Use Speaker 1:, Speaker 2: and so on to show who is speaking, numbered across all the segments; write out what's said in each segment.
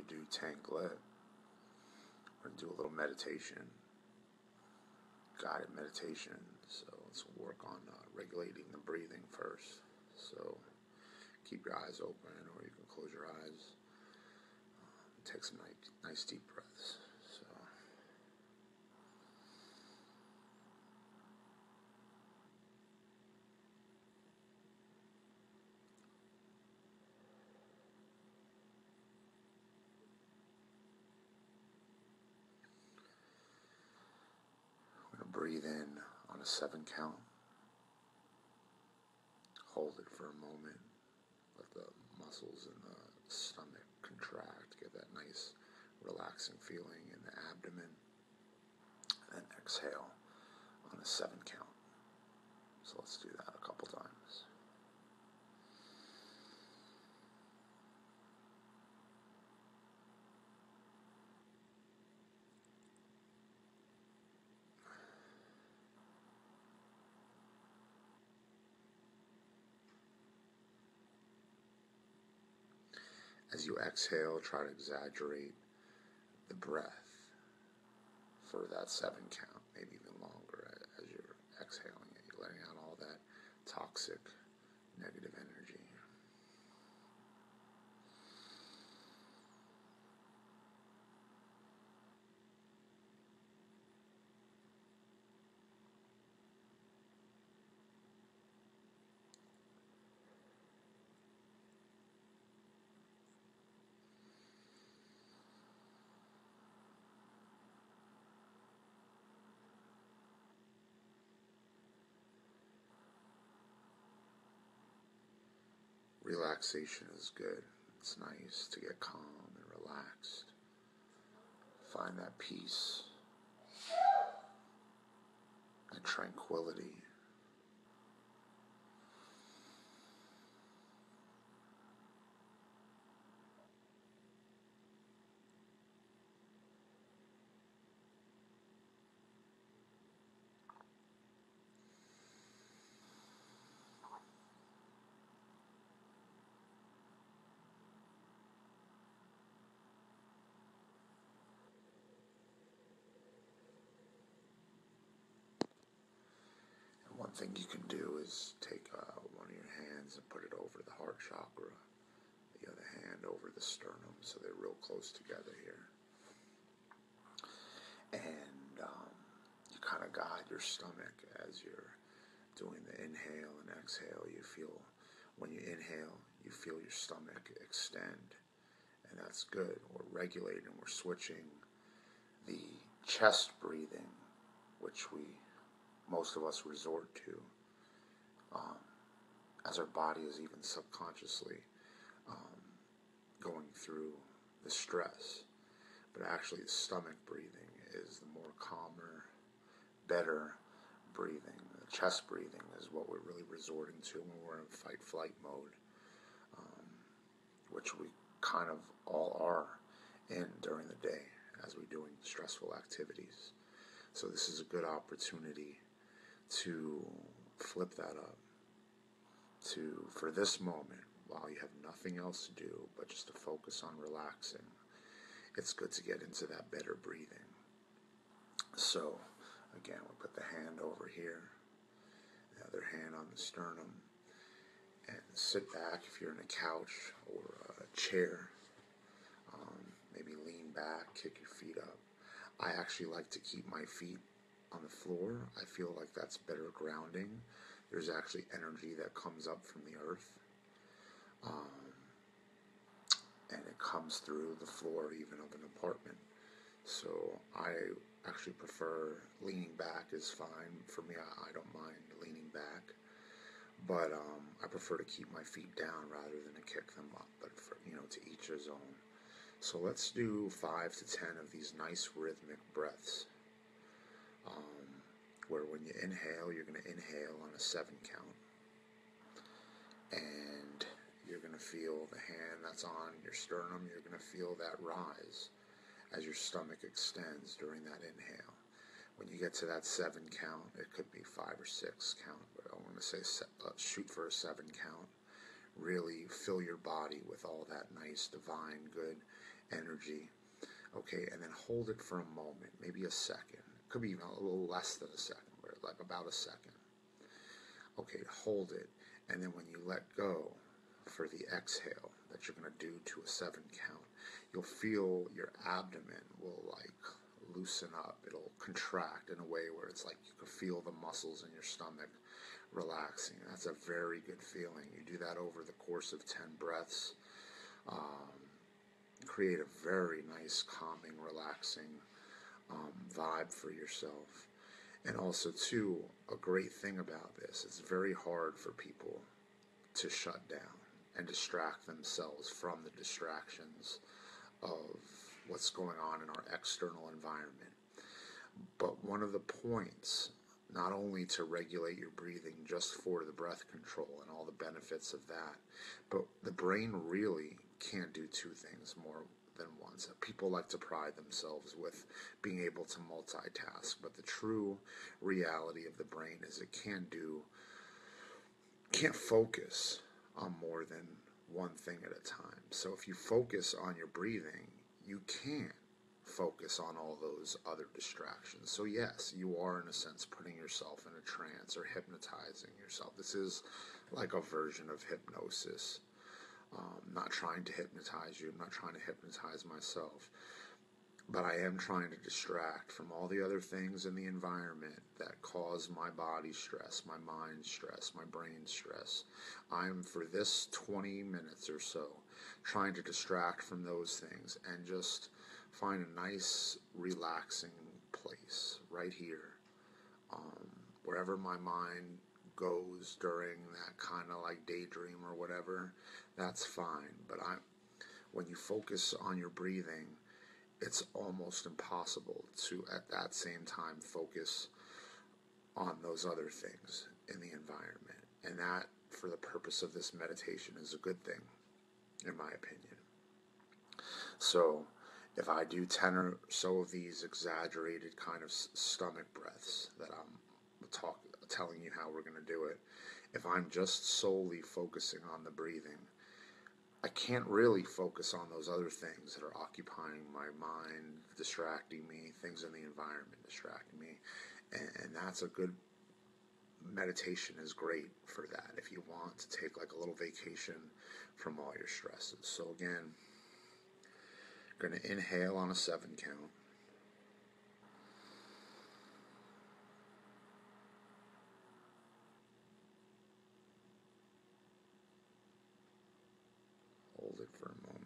Speaker 1: you do Tank Lip. We're going to do a little meditation, guided meditation. So let's work on regulating the breathing first. So keep your eyes open, or you can close your eyes. Take some nice deep breaths. So we're going to breathe in on a 7 count. Hold it for a moment. Let the muscles in the stomach contract. Get that nice relaxing feeling in the abdomen. And then exhale on a 7 count. So let's do that a couple times. As you exhale, try to exaggerate the breath for that 7 count, maybe even longer as you're exhaling it. You're letting out all that toxic, negative energy. Relaxation is good. It's nice to get calm and relaxed. Find that peace and tranquility. One thing you can do is take one of your hands and put it over the heart chakra, the other hand over the sternum, so they're real close together here. And you kind of guide your stomach as you're doing the inhale and exhale. You feel, when you inhale, you feel your stomach extend, and that's good. We're regulating, we're switching the chest breathing, which most of us resort to, as our body is even subconsciously going through the stress. But actually the stomach breathing is the more calmer, better breathing. The chest breathing is what we're really resorting to when we're in fight-flight mode, which we kind of all are in during the day as we're doing stressful activities. So this is a good opportunity to flip that up, for this moment, while you have nothing else to do but just to focus on relaxing. It's good to get into that better breathing. So again, we'll put the hand over here, the other hand on the sternum, and sit back if you're in a couch or a chair. Maybe lean back, kick your feet up. I actually like to keep my feet on the floor. I feel like that's better grounding. There's actually energy that comes up from the earth, and it comes through the floor even of an apartment. So I actually prefer leaning back is fine. For me, I don't mind leaning back, but I prefer to keep my feet down rather than to kick them up, but to each his own. So let's do 5 to 10 of these nice rhythmic breaths, where when you inhale, you're going to inhale on a 7 count, and you're going to feel the hand that's on your sternum. You're going to feel that rise as your stomach extends during that inhale. When you get to that 7 count, it could be 5 or 6 count, but I want to say shoot for a 7 count. Really fill your body with all that nice divine good energy. Okay, and then hold it for a moment, maybe a second. It could be even a little less than a second, but like about a second. Okay, hold it, and then when you let go for the exhale that you're going to do to a 7 count, you'll feel your abdomen will like loosen up. It'll contract in a way where it's like you can feel the muscles in your stomach relaxing. That's a very good feeling. You do that over the course of 10 breaths. Create a very nice, calming, relaxing vibe for yourself. And also, too, a great thing about this, it's very hard for people to shut down and distract themselves from the distractions of what's going on in our external environment. But one of the points, not only to regulate your breathing just for the breath control and all the benefits of that, but the brain really can't do two things more than once. People like to pride themselves with being able to multitask, but the true reality of the brain is it can't focus on more than one thing at a time. So if you focus on your breathing, you can't focus on all those other distractions. So yes, you are in a sense putting yourself in a trance or hypnotizing yourself. This is like a version of hypnosis. Not trying to hypnotize you, I'm not trying to hypnotize myself, but I am trying to distract from all the other things in the environment that cause my body stress, my mind stress, my brain stress. I'm, for this 20 minutes or so, trying to distract from those things and just find a nice, relaxing place right here, wherever my mind goes during that kind of like daydream or whatever, that's fine. But when you focus on your breathing, it's almost impossible to at that same time focus on those other things in the environment. And that, for the purpose of this meditation, is a good thing, in my opinion. So if I do 10 or so of these exaggerated kind of stomach breaths that I'm telling you how we're going to do it, if I'm just solely focusing on the breathing, I can't really focus on those other things that are occupying my mind, distracting me, things in the environment distracting me. And that's a good meditation, is great for that if you want to take like a little vacation from all your stresses. So again, going to inhale on a 7 count. Hold it for a moment.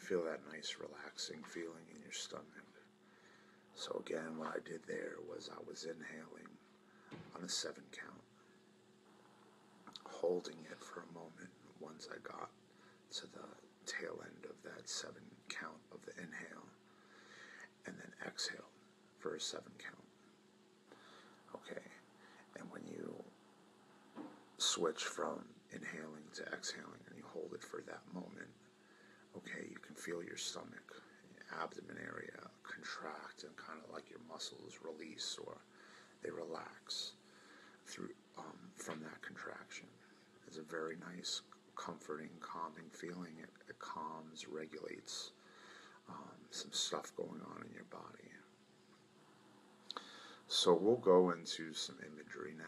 Speaker 1: feel that nice relaxing feeling in your stomach. So again, what I did there was I was inhaling on a 7 count, holding it for a moment. Once I got to the tail end of that 7 count of the inhale, and then exhale for a 7 count. Okay, and when you switch from inhaling to exhaling and you hold it for that moment, okay, you can feel your stomach, abdomen area contract, and kind of like your muscles release or they relax through from that contraction. It's a very nice, comforting, calming feeling. It calms, regulates some stuff going on in your body. So we'll go into some imagery now.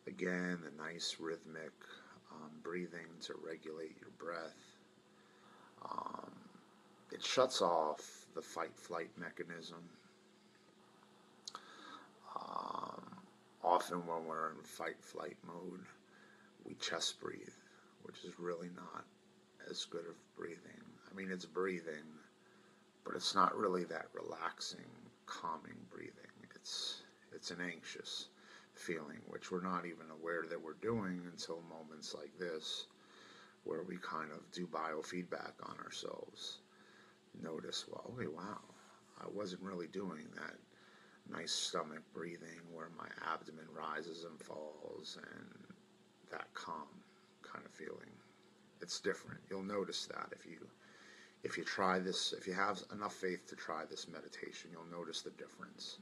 Speaker 1: Again, a nice rhythmic breathing to regulate your breath. It shuts off the fight-flight mechanism. Often when we're in fight-flight mode, we chest breathe, which is really not as good of breathing. I mean, it's breathing, but it's not really that relaxing, calming breathing. It's an anxious feeling, which we're not even aware that we're doing until moments like this, where we kind of do biofeedback on ourselves. Notice, well, okay, wow, I wasn't really doing that nice stomach breathing where my abdomen rises and falls and that calm kind of feeling. It's different. You'll notice that if you try this, if you have enough faith to try this meditation, you'll notice the difference.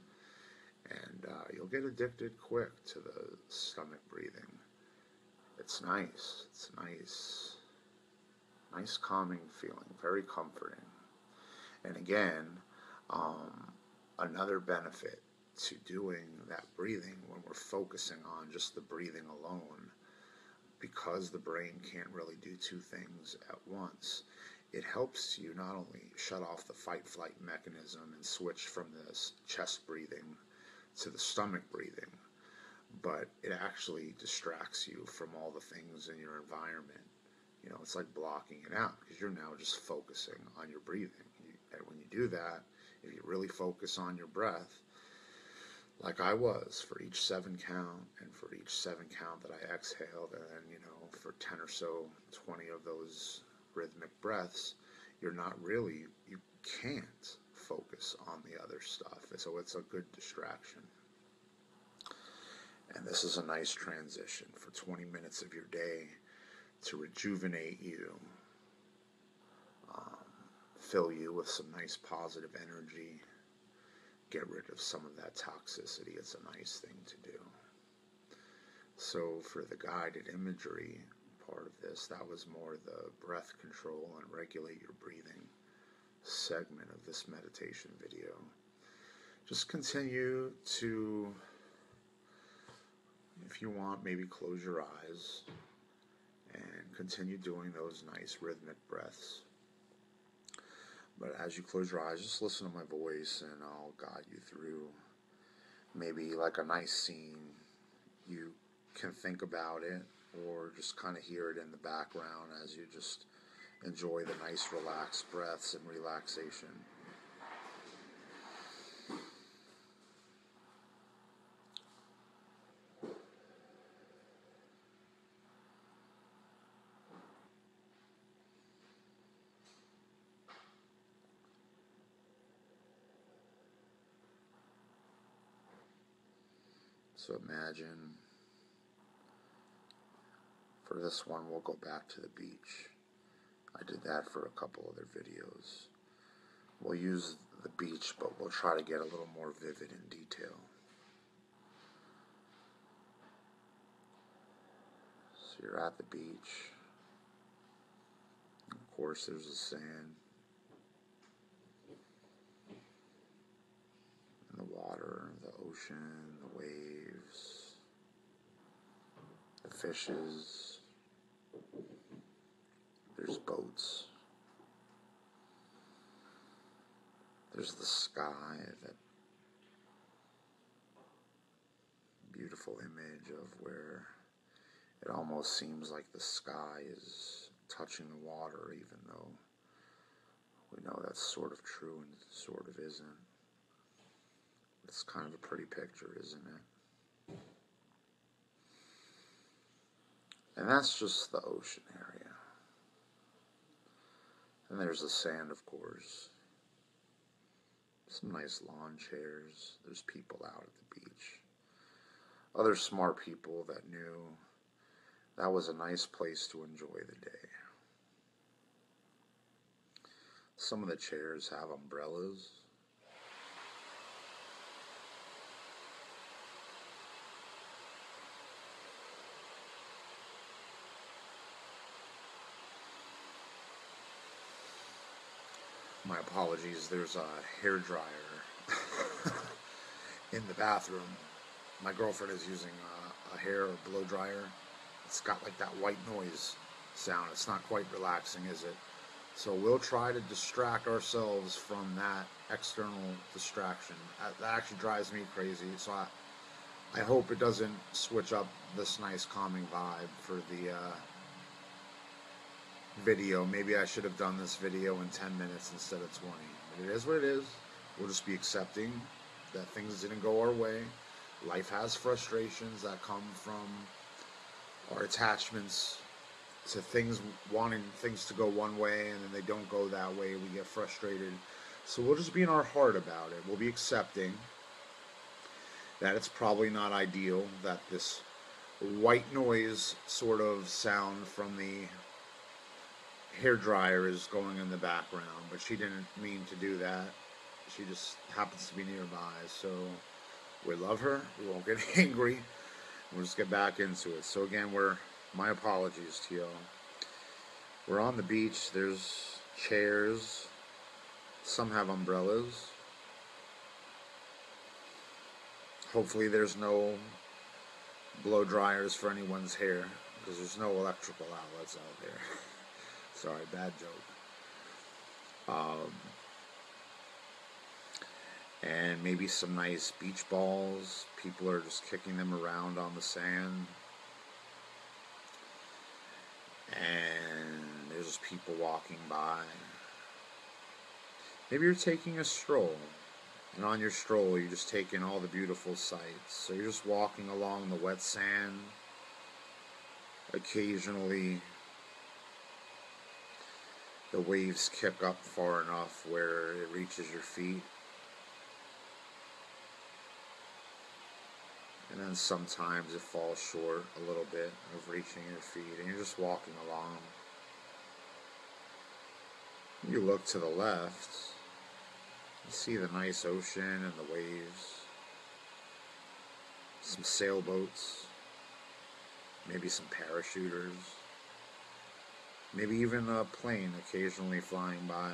Speaker 1: And you'll get addicted quick to the stomach breathing. It's nice. It's nice calming feeling, very comforting. And again, another benefit to doing that breathing when we're focusing on just the breathing alone, because the brain can't really do two things at once, it helps you not only shut off the fight-flight mechanism and switch from this chest breathing to the stomach breathing, but it actually distracts you from all the things in your environment. You know, it's like blocking it out because you're now just focusing on your breathing. And when you do that, if you really focus on your breath, like I was for each 7 count and for each 7 count that I exhaled, and then, for 10 or so, 20 of those rhythmic breaths, you can't focus on the other stuff. So it's a good distraction. And this is a nice transition for 20 minutes of your day to rejuvenate you, fill you with some nice positive energy, get rid of some of that toxicity. It's a nice thing to do. So for the guided imagery part of this, that was more the breath control and regulate your breathing segment of this meditation video. Just continue to, if you want, maybe close your eyes and continue doing those nice rhythmic breaths. But as you close your eyes, just listen to my voice and I'll guide you through maybe like a nice scene. You can think about it or just kind of hear it in the background as you just enjoy the nice relaxed breaths and relaxation. So imagine, for this one, we'll go back to the beach. I did that for a couple other videos. We'll use the beach, but we'll try to get a little more vivid in detail. So you're at the beach. Of course, there's the sand and the water, the ocean, the waves, the fishes. There's boats. There's the sky, that beautiful image of where it almost seems like the sky is touching the water, even though we know that's sort of true and sort of isn't. It's kind of a pretty picture, isn't it? And that's just the ocean area. And there's the sand, of course. Some nice lawn chairs. There's people out at the beach. Other smart people that knew that was a nice place to enjoy the day. Some of the chairs have umbrellas. My apologies, there's a hairdryer in the bathroom. My girlfriend is using a hair blow dryer. It's got like that white noise sound. It's not quite relaxing, is it? So we'll try to distract ourselves from that external distraction. That actually drives me crazy. So I hope it doesn't switch up this nice calming vibe for the video. Maybe I should have done this video in 10 minutes instead of 20. But it is what it is. We'll just be accepting that things didn't go our way. Life has frustrations that come from our attachments to things, wanting things to go one way, and then they don't go that way. We get frustrated. So we'll just be in our heart about it. We'll be accepting that it's probably not ideal, that this white noise sort of sound from the hairdryer is going in the background, but she didn't mean to do that. She just happens to be nearby. So we love her. We won't get angry. We'll just get back into it. So again, my apologies to y'all. We're on the beach. There's chairs. Some have umbrellas. Hopefully there's no blow dryers for anyone's hair, because there's no electrical outlets out there. Sorry, bad joke. And maybe some nice beach balls. People are just kicking them around on the sand. And there's just people walking by. Maybe you're taking a stroll. And on your stroll, you're just taking all the beautiful sights. So you're just walking along the wet sand. Occasionally, the waves kick up far enough where it reaches your feet. And then sometimes it falls short a little bit of reaching your feet, and you're just walking along. You look to the left, you see the nice ocean and the waves, some sailboats, maybe some parachuters, maybe even a plane occasionally flying by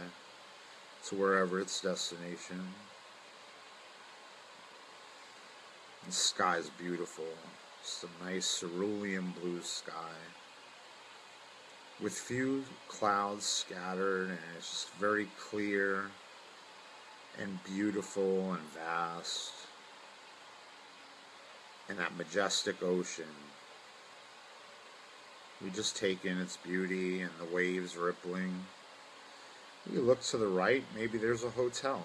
Speaker 1: to wherever its destination. The sky's beautiful. Just a nice cerulean blue sky with few clouds scattered, and it's just very clear and beautiful and vast. And that majestic ocean, we just take in its beauty and the waves rippling. You look to the right, maybe there's a hotel.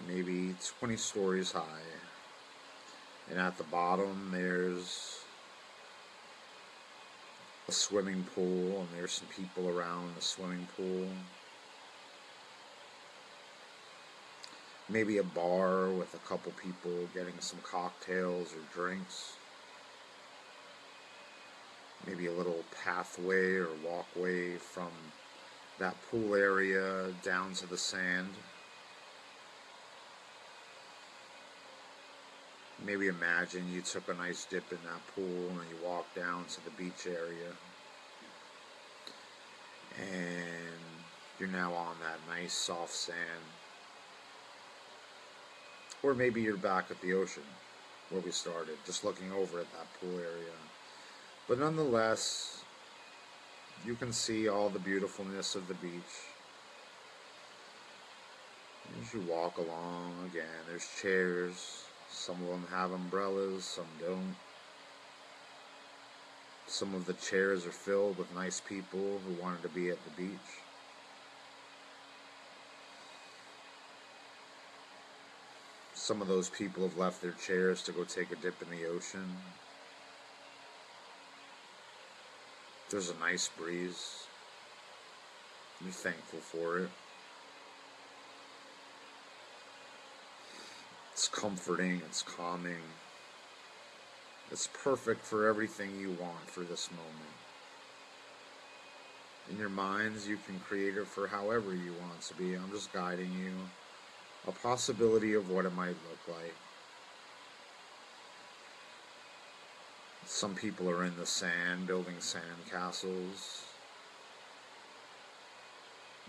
Speaker 1: Maybe 20 stories high, and at the bottom there's a swimming pool, and there's some people around the swimming pool. Maybe a bar with a couple people getting some cocktails or drinks. Maybe a little pathway or walkway from that pool area down to the sand. Maybe imagine you took a nice dip in that pool and you walked down to the beach area. And you're now on that nice soft sand. Or maybe you're back at the ocean where we started, just looking over at that pool area. But nonetheless, you can see all the beautifulness of the beach. As you walk along, again, there's chairs. Some of them have umbrellas, some don't. Some of the chairs are filled with nice people who wanted to be at the beach. Some of those people have left their chairs to go take a dip in the ocean. There's a nice breeze. You're thankful for it. It's comforting, it's calming. It's perfect for everything you want for this moment. In your minds, you can create it for however you want it to be. I'm just guiding you. A possibility of what it might look like. Some people are in the sand, building sand castles.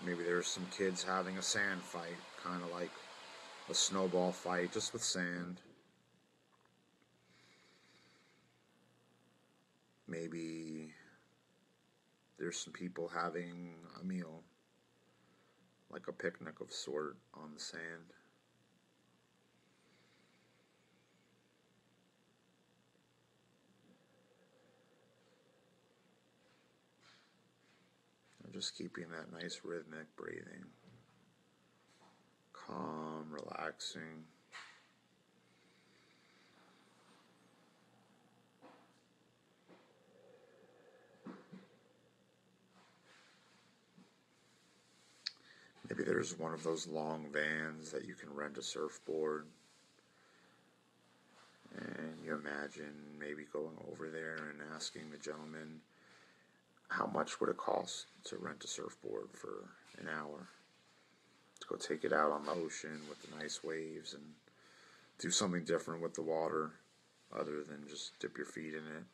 Speaker 1: Maybe there's some kids having a sand fight, kind of like a snowball fight, just with sand. Maybe there's some people having a meal, like a picnic of sort on the sand. And just keeping that nice rhythmic breathing. Calm, relaxing. Maybe there's one of those long vans that you can rent a surfboard. And you imagine maybe going over there and asking the gentleman, how much would it cost to rent a surfboard for an hour? To go take it out on the ocean with the nice waves and do something different with the water other than just dip your feet in it.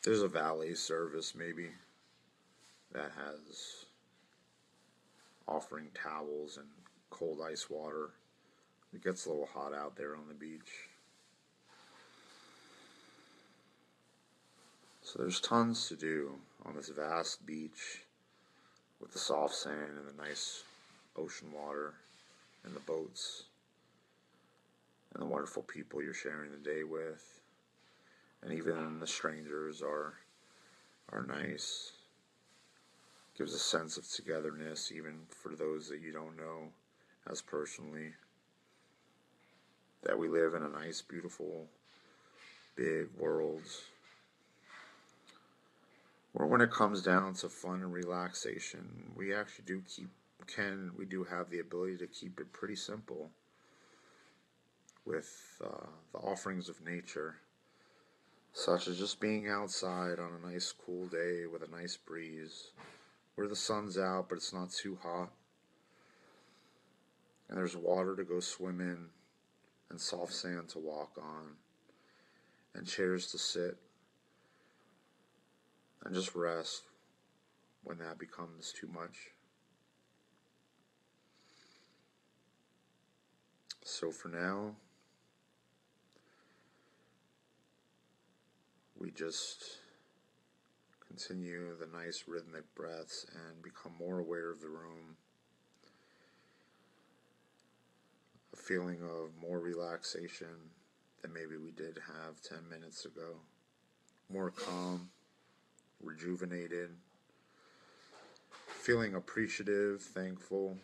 Speaker 1: There's a valet service maybe that has offering towels and cold ice water. It gets a little hot out there on the beach. So there's tons to do on this vast beach with the soft sand and the nice ocean water and the boats and the wonderful people you're sharing the day with. And even the strangers are nice. Gives a sense of togetherness even for those that you don't know as personally. That we live in a nice, beautiful, big world where when it comes down to fun and relaxation, we actually do have the ability to keep it pretty simple with the offerings of nature, such as just being outside on a nice cool day with a nice breeze, where the sun's out but it's not too hot, and there's water to go swim in, and soft sand to walk on, and chairs to sit, and just rest when that becomes too much. So for now, we just continue the nice rhythmic breaths and become more aware of the room. A feeling of more relaxation than maybe we did have 10 minutes ago. More calm, rejuvenated, feeling appreciative, thankful.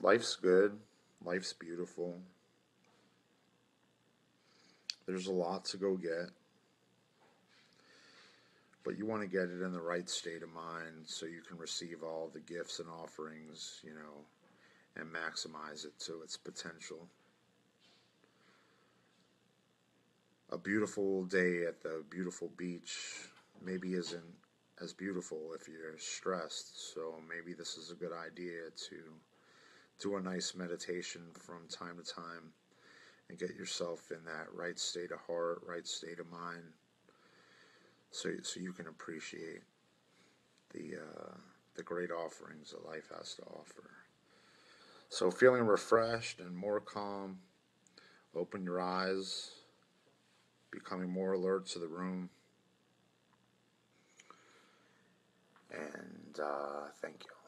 Speaker 1: Life's good. Life's beautiful. There's a lot to go get. But you want to get it in the right state of mind so you can receive all the gifts and offerings, and maximize it to its potential. A beautiful day at the beautiful beach maybe isn't as beautiful if you're stressed, so maybe this is a good idea to do a nice meditation from time to time and get yourself in that right state of heart, right state of mind, so you can appreciate the great offerings that life has to offer. So feeling refreshed and more calm, open your eyes, becoming more alert to the room, and thank you.